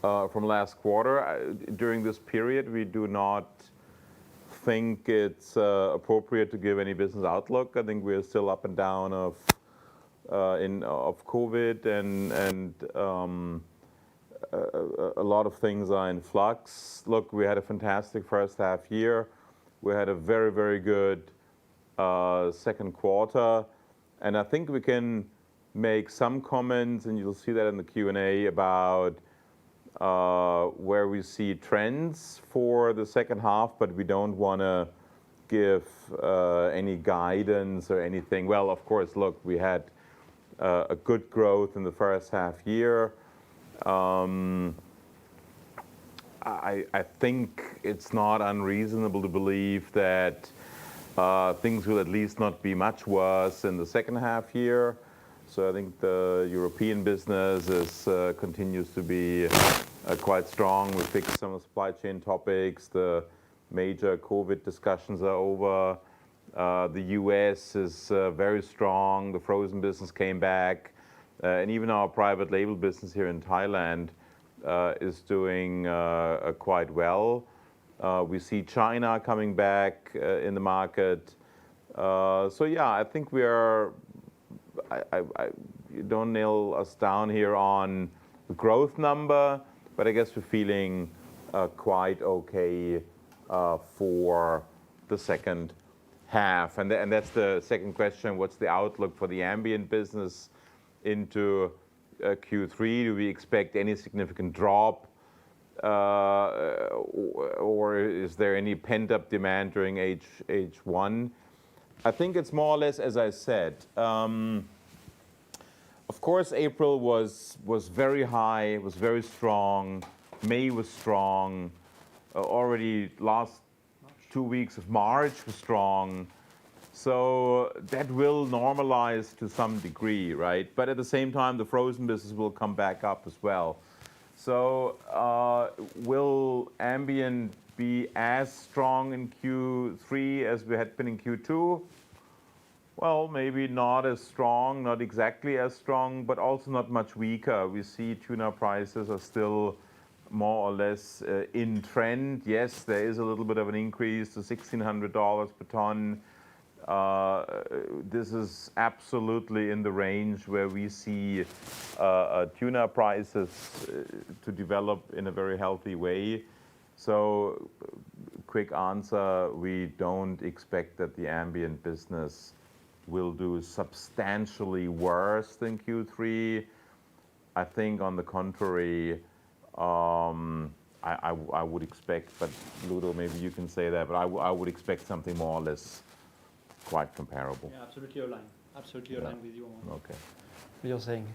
[SPEAKER 2] last quarter. During this period, we do not think it's appropriate to give any business outlook. I think we're still up and down of COVID, and a lot of things are in flux. Look, we had a fantastic first half year. We had a very, very good second quarter, and I think we can make some comments, and you'll see that in the Q&A, about where we see trends for the second half, but we don't want to give any guidance or anything. Well, of course, look, we had a good growth in the first half year. I think it's not unreasonable to believe that things will at least not be much worse in the second half year. So I think the European business continues to be quite strong. We fixed some of the supply chain topics. The major COVID discussions are over. The US is very strong. The frozen business came back. And even our private label business here in Thailand is doing quite well. We see China coming back in the market. So yeah, I think we are. You don't nail us down here on the growth number, but I guess we're feeling quite okay for the second half. And that's the second question: what's the outlook for the ambient business into Q3? Do we expect any significant drop, or is there any pent-up demand during H1? I think it's more or less as I said. Of course, April was very high, was very strong. May was strong. Already last 2 weeks of March was strong. So that will normalize to some degree, right? But at the same time, the frozen business will come back up as well. So will ambient be as strong in Q3 as we had been in Q2? Well, maybe not as strong, not exactly as strong, but also not much weaker. We see tuna prices are still more or less in trend. Yes, there is a little bit of an increase to $1,600 per ton. This is absolutely in the range where we see tuna prices to develop in a very healthy way. So, quick answer, we don't expect that the ambient business will do substantially worse than Q3. I think on the contrary, I would expect, but Ludo, maybe you can say that, but I would expect something more or less quite comparable.
[SPEAKER 3] Yeah, absolutely aligned. Absolutely aligned with you on
[SPEAKER 2] Okay.
[SPEAKER 3] what you're saying.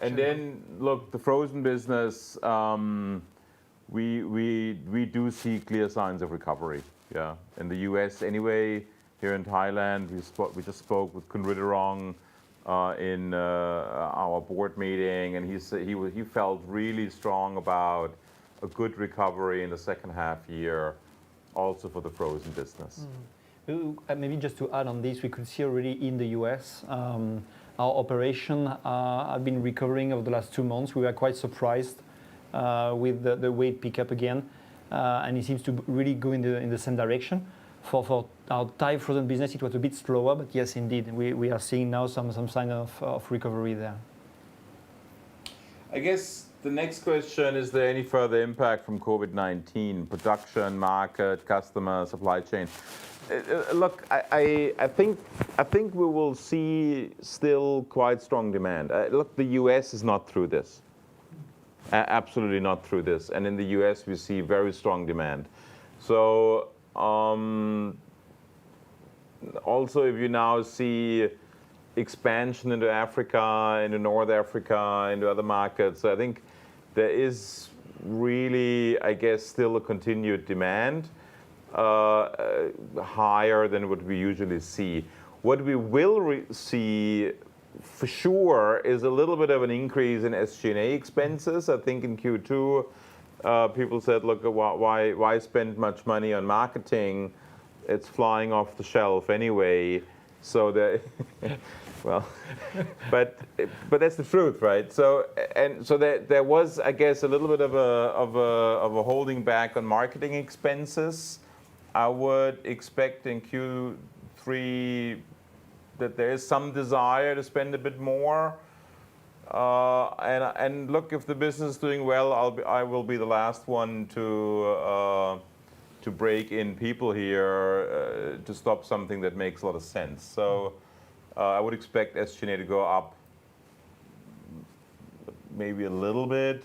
[SPEAKER 2] And then, look, the frozen business, we do see clear signs of recovery. Yeah, in the US anyway. Here in Thailand, we just spoke with Khun Ritterong in our board meeting, and he felt really strong about a good recovery in the second half year, also for the frozen business.
[SPEAKER 3] Maybe just to add on this, we could see already in the US, our operation have been recovering over the last 2 months. We were quite surprised with the weight pick up again, and it seems to really go in the same direction. For our Thai frozen business, it was a bit slower, but yes, indeed, we are seeing now some sign of recovery there.
[SPEAKER 2] I guess the next question, is there any further impact from COVID-19, production, market, customer, supply chain? Look, I think we will see still quite strong demand. Look, the US is not through this. Absolutely not through this. And in the US, we see very strong demand. So also, if you now see expansion into Africa, into North Africa, into other markets, I think there is really, I guess, still a continued demand, higher than what we usually see. What we will see for sure is a little bit of an increase in SG&A expenses. I think in Q2 people said, look, why spend much money on marketing? It's flying off the shelf anyway. So well, but that's the truth, right? So there was, I guess, a little bit of a holding back on marketing expenses. I would expect in Q3 that there is some desire to spend a bit more. And look, if the business is doing well, I will be the last one to break in people here to stop something that makes a lot of sense. So I would expect SG&A to go up maybe a little bit.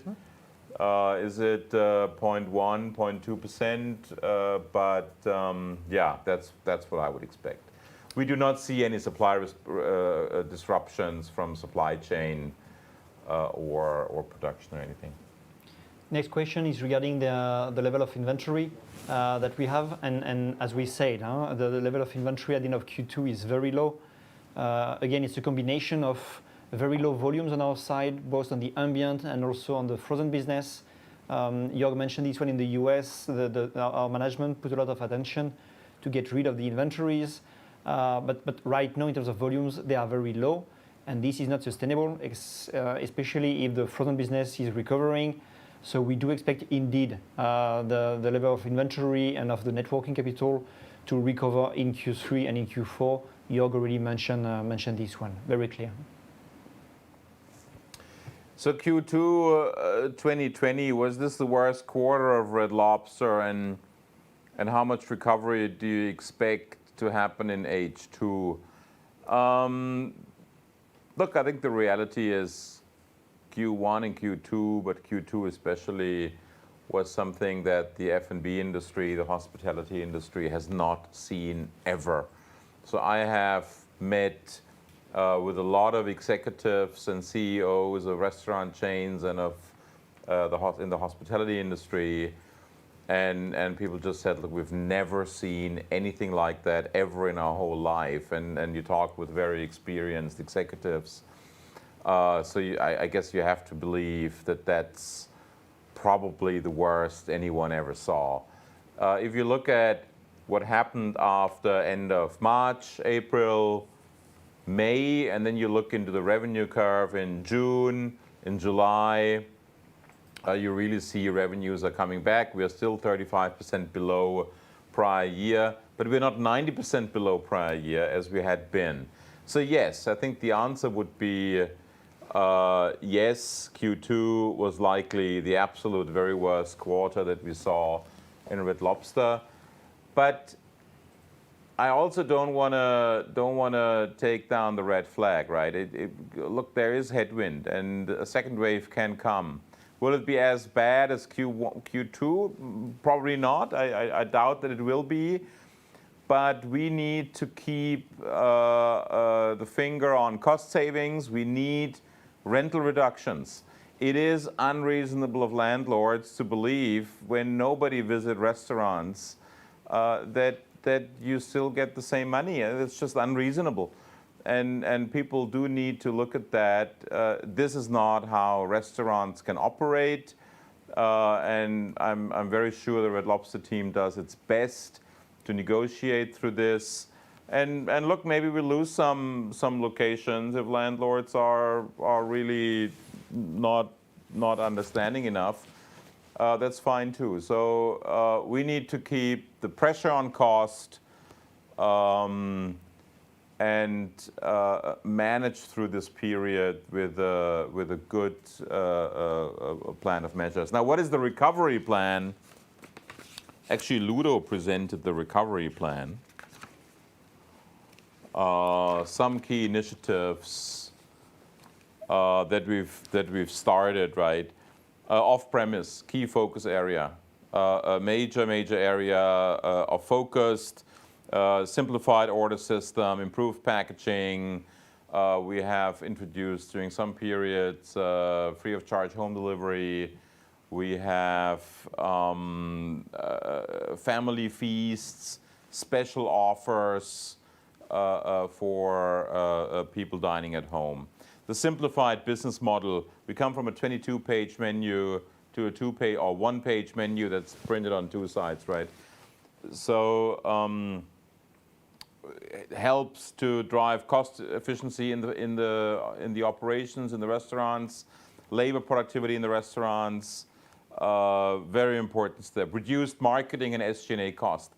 [SPEAKER 2] Is it 0.1, 0.2%? But yeah, that's what I would expect. We do not see any supply disruptions from supply chain or production or anything.
[SPEAKER 3] Next question is regarding the level of inventory that we have. And as we said, the level of inventory at the end of Q2 is very low. Again, it's a combination of very low volumes on our side, both on the ambient and also on the frozen business. Jörg mentioned this one in the US. Our management put a lot of attention to get rid of the inventories. But right now, in terms of volumes, they are very low. And this is not sustainable, especially if the frozen business is recovering. So we do expect indeed the level of inventory and of the net working capital to recover in Q3 and in Q4. Jörg already mentioned this one, very clear.
[SPEAKER 2] So Q2 2020, was this the worst quarter of Red Lobster, and how much recovery do you expect to happen in H2? Look, I think the reality is Q1 and Q2, but Q2 especially, was something that the F&B industry, the hospitality industry, has not seen ever. So I have met with a lot of executives and CEOs of restaurant chains and of in the hospitality industry, and people just said, look, we've never seen anything like that ever in our whole life. And you talk with very experienced executives. So I guess you have to believe that that's probably the worst anyone ever saw. If you look at what happened after end of March, April, May, and then you look into the revenue curve in June, in July, you really see revenues are coming back. We are still 35% below prior year, but we're not 90% below prior year as we had been. So yes, I think the answer would be yes, Q2 was likely the absolute very worst quarter that we saw in Red Lobster. But I also don't want to take down the red flag, right? Look, there is headwind, and a second wave can come. Will it be as bad as Q2? Probably not. I doubt that it will be. But we need to keep the finger on cost savings. We need rental reductions. It is unreasonable of landlords to believe, when nobody visits restaurants, that you still get the same money. It's just unreasonable. And people do need to look at that. This is not how restaurants can operate. And I'm very sure the Red Lobster team does its best to negotiate through this. And look, maybe we lose some locations if landlords are really not understanding enough. That's fine too. So we need to keep the pressure on cost and manage through this period with a good plan of measures. Now, what is the recovery plan? Actually, Ludo presented the recovery plan. Some key initiatives that we've started, right? Off-premise, key focus area, a major area of focused, simplified order system, improved packaging. We have introduced during some periods free of charge home delivery. We have family feasts, special offers for people dining at home. The simplified business model, we come from a 22-page menu to a two-page or one-page menu that's printed on two sides, right? So it helps to drive cost efficiency in the operations in the restaurants, labor productivity in the restaurants. Very important step. Reduced marketing and SG&A cost.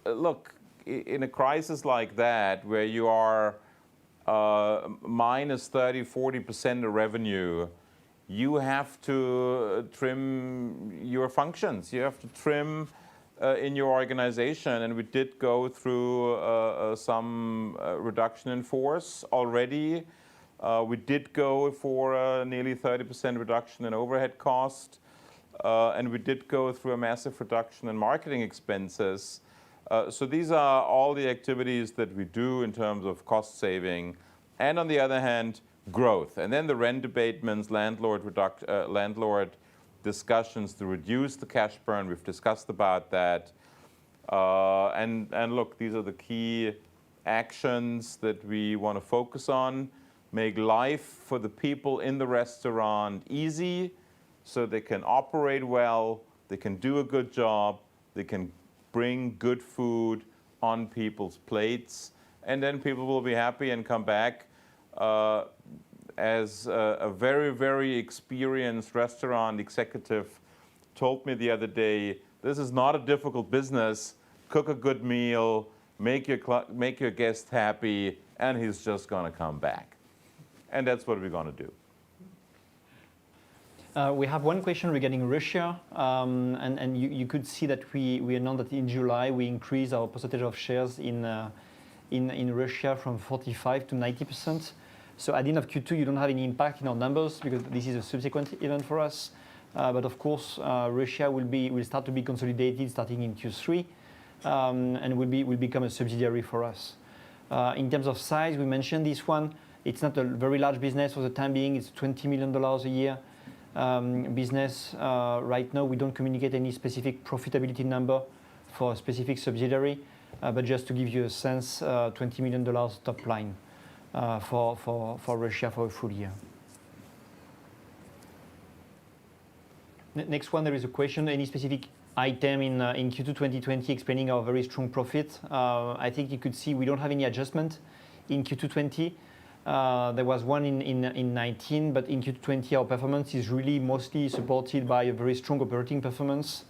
[SPEAKER 2] Look, in a crisis like that, where you are minus 30–40% of revenue, you have to trim your functions. You have to trim in your organization, and we did go through some reduction in force already. We did go for a nearly 30% reduction in overhead cost, and we did go through a massive reduction in marketing expenses. So these are all the activities that we do in terms of cost saving, and on the other hand, growth. And then the rent abatements, landlord discussions to reduce the cash burn. We've discussed about that. And look, these are the key actions that we want to focus on. Make life for the people in the restaurant easy so they can operate well, they can do a good job, they can bring good food on people's plates, and then people will be happy and come back. As a very, very experienced restaurant executive told me the other day, this is not a difficult business. Cook a good meal, make your guest happy, and he's just going to come back. And that's what we're going to do.
[SPEAKER 3] We have one question regarding Russia, and you could see that we announced that in July we increased our percentage of shares in Russia from 45% to 90%. So at the end of Q2, you don't have any impact in our numbers because this is a subsequent event for us. But of course, Russia will start to be consolidated starting in Q3, and will become a subsidiary for us. In terms of size, we mentioned this one. It's not a very large business for the time being. It's $20 million a year business. Right now, we don't communicate any specific profitability number for a specific subsidiary, but just to give you a sense, $20 million top line for Russia for a full year. Next one, there is a question, any specific item in Q2 2020 explaining our very strong profit? I think you could see we don't have any adjustment in Q2 20. There was one in 19, but in Q2 20 our performance is really mostly supported by a very strong operating performance.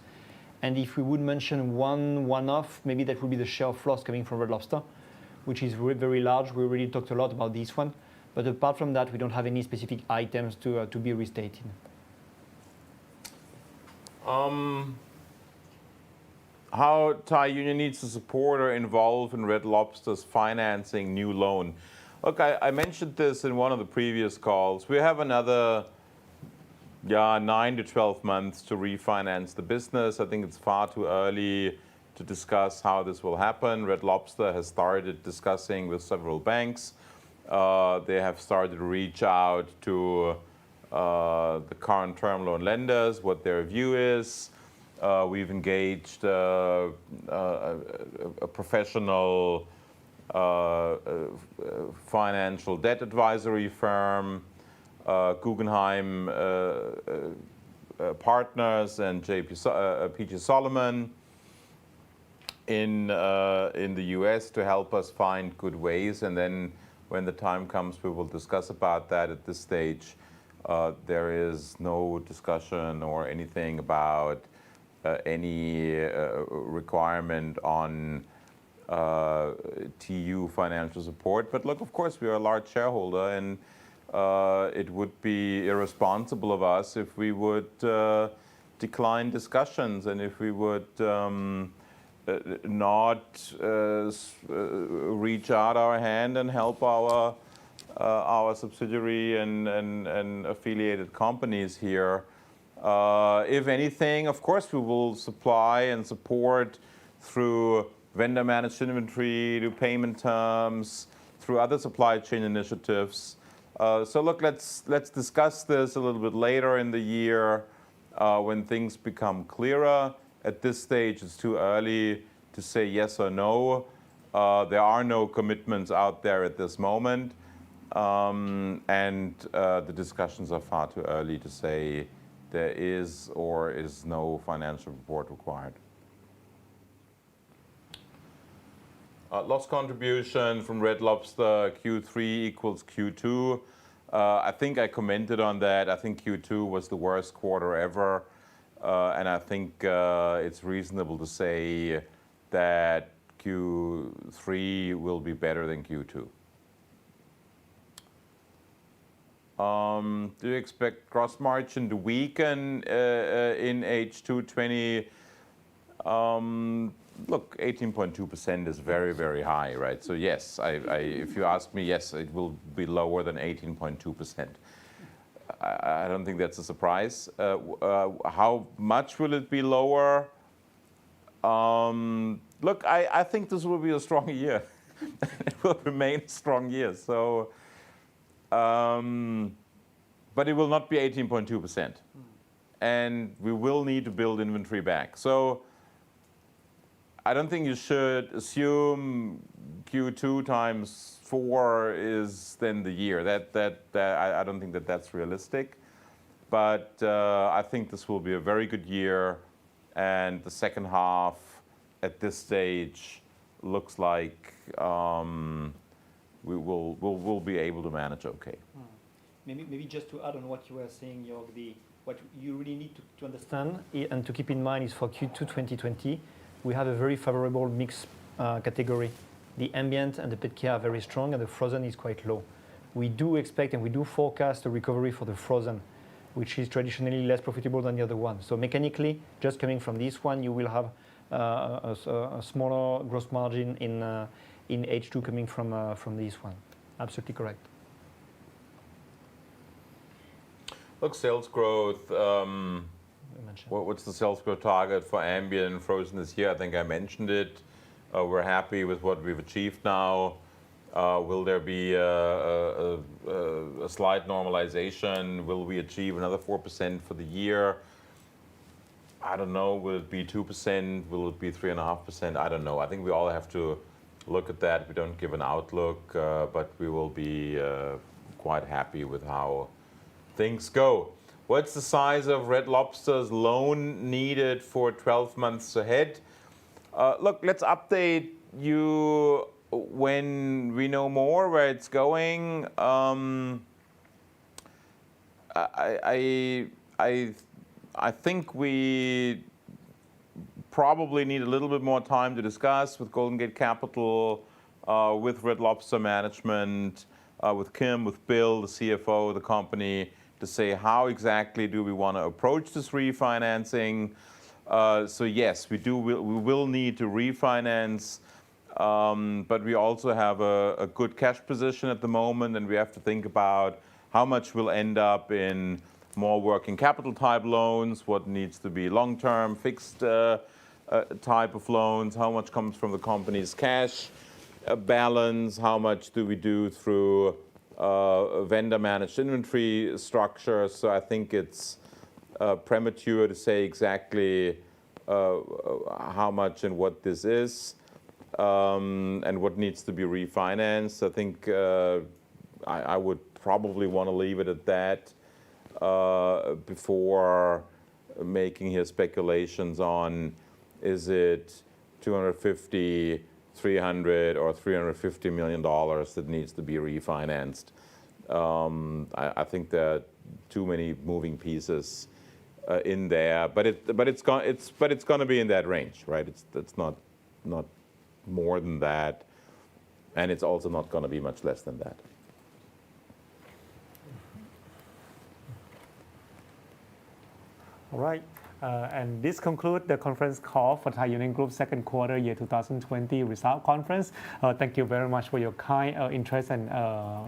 [SPEAKER 3] And if we would mention one-off, maybe that would be the share of loss coming from Red Lobster, which is very large. We already talked a lot about this one. But apart from that, we don't have any specific items to be restated.
[SPEAKER 2] How Thai Union needs to support or involve in Red Lobster's financing new loan. Look, I mentioned this in one of the previous calls. We have another 9 to 12 months to refinance the business. I think it's far too early to discuss how this will happen. Red Lobster has started discussing with several banks. They have started to reach out to the current term loan lenders, what their view is. We've engaged a professional financial debt advisory firm, Guggenheim Partners and PG Solomon in the US to help us find good ways. And then when the time comes, we will discuss about that. At this stage, there is no discussion or anything about any requirement on TU financial support. But look, of course, we are a large shareholder, and it would be irresponsible of us if we would decline discussions and if we would not reach out our hand and help our subsidiary and affiliated companies here. If anything, of course, we will supply and support through vendor managed inventory, to payment terms, through other supply chain initiatives. So look, let's discuss this a little bit later in the year when things become clearer. At this stage, it's too early to say yes or no. There are no commitments out there at this moment, and the discussions are far too early to say there is or is no financial report required. Loss contribution from Red Lobster Q3 equals Q2. I think I commented on that. I think Q2 was the worst quarter ever. And I think it's reasonable to say that Q3 will be better than Q2. Do you expect gross margin to weaken in H2 20? Look, 18.2% is very, very high, right? So yes, if you ask me, yes, it will be lower than 18.2%. I don't think that's a surprise. How much will it be lower? Look, I think this will be a strong year. It will remain a strong year. So, but it will not be 18.2%. And we will need to build inventory back. So I don't think you should assume Q2 times 4 is then the year. I don't think that that's realistic. But I think this will be a very good year. And the second half at this stage looks like we will be able to manage okay.
[SPEAKER 3] Maybe just to add on what you were saying, Jörg, what you really need to understand and to keep in mind is for Q2 2020, we have a very favorable mix category. The ambient and the pet care are very strong and the frozen is quite low. We do expect and we do forecast a recovery for the frozen, which is traditionally less profitable than the other one. So mechanically, just coming from this one, you will have a smaller gross margin in H2 coming from this one. Absolutely correct.
[SPEAKER 2] Look, sales growth. What's the sales growth target for ambient and frozen this year? I think I mentioned it. We're happy with what we've achieved now. Will there be a slight normalization? Will we achieve another 4% for the year? I don't know. Will it be 2%? Will it be 3.5%? I don't know. I think we all have to look at that. We don't give an outlook, but we will be quite happy with how things go. What's the size of Red Lobster's loan needed for 12 months ahead? Look, let's update you when we know more where it's going. I think we probably need a little bit more time to discuss with Golden Gate Capital, with Red Lobster management, with Kim, with Bill, the CFO of the company, to say how exactly do we want to approach this refinancing. So yes, we will need to refinance, but we also have a good cash position at the moment, and we have to think about how much will end up in more working capital type loans, what needs to be long-term fixed type of loans, how much comes from the company's cash balance, how much do we do through vendor managed inventory structure. So I think it's premature to say exactly how much and what this is, and what needs to be refinanced. I think I would probably want to leave it at that before making his speculations on is it 250, 300 or $350 million that needs to be refinanced. I think there are too many moving pieces in there, but it's going to be in that range, right? It's not more than that, and it's also not going to be much less than that.
[SPEAKER 1] All right. And this concludes the conference call for Thai Union Group second quarter year 2020 result conference. Thank you very much for your kind interest and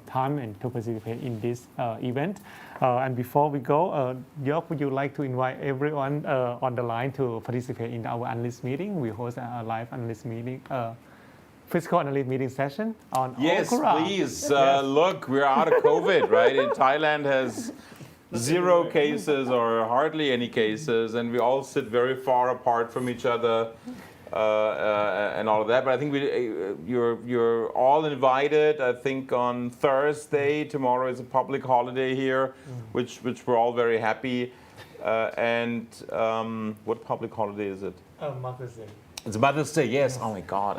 [SPEAKER 1] time and to participate in this event. And before we go, Jörg, would you like to invite everyone on the line to participate in our analyst meeting? We host a live analyst meeting, physical analyst meeting session on
[SPEAKER 2] Yes,
[SPEAKER 1] Okura.
[SPEAKER 2] please. Look, we're out of COVID, right? Thailand has 0 cases or hardly any cases, and we all sit very far apart from each other and all of that. But I think you're all invited. I think on Thursday, tomorrow is a public holiday here, which we're all very happy And what public holiday is it?
[SPEAKER 1] Mother's Day.
[SPEAKER 2] It's Mother's Day, yes. Oh my God.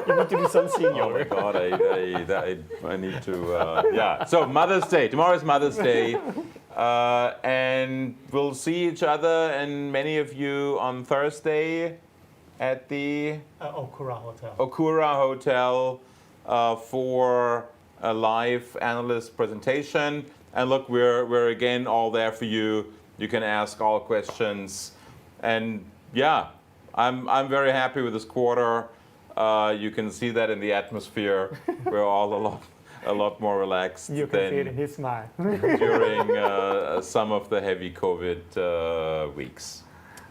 [SPEAKER 3] You need to do something.
[SPEAKER 2] Oh my God, I need to, yeah. So Mother's Day, tomorrow is Mother's Day. And we'll see each other and many of you on Thursday at the
[SPEAKER 1] Okura Hotel.
[SPEAKER 2] Okura Hotel for a live analyst presentation. And look, we're again all there for you. You can ask all questions. And yeah, I'm very happy with this quarter. You can see that in the atmosphere. We're all a lot more relaxed
[SPEAKER 1] You can see it in
[SPEAKER 2] than
[SPEAKER 1] his smile.
[SPEAKER 2] during some of the heavy COVID weeks.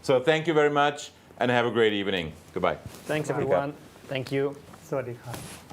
[SPEAKER 2] So thank you very much and have a great evening. Goodbye.
[SPEAKER 3] Thanks, everyone. Thank you.
[SPEAKER 1] สวัสดีครับ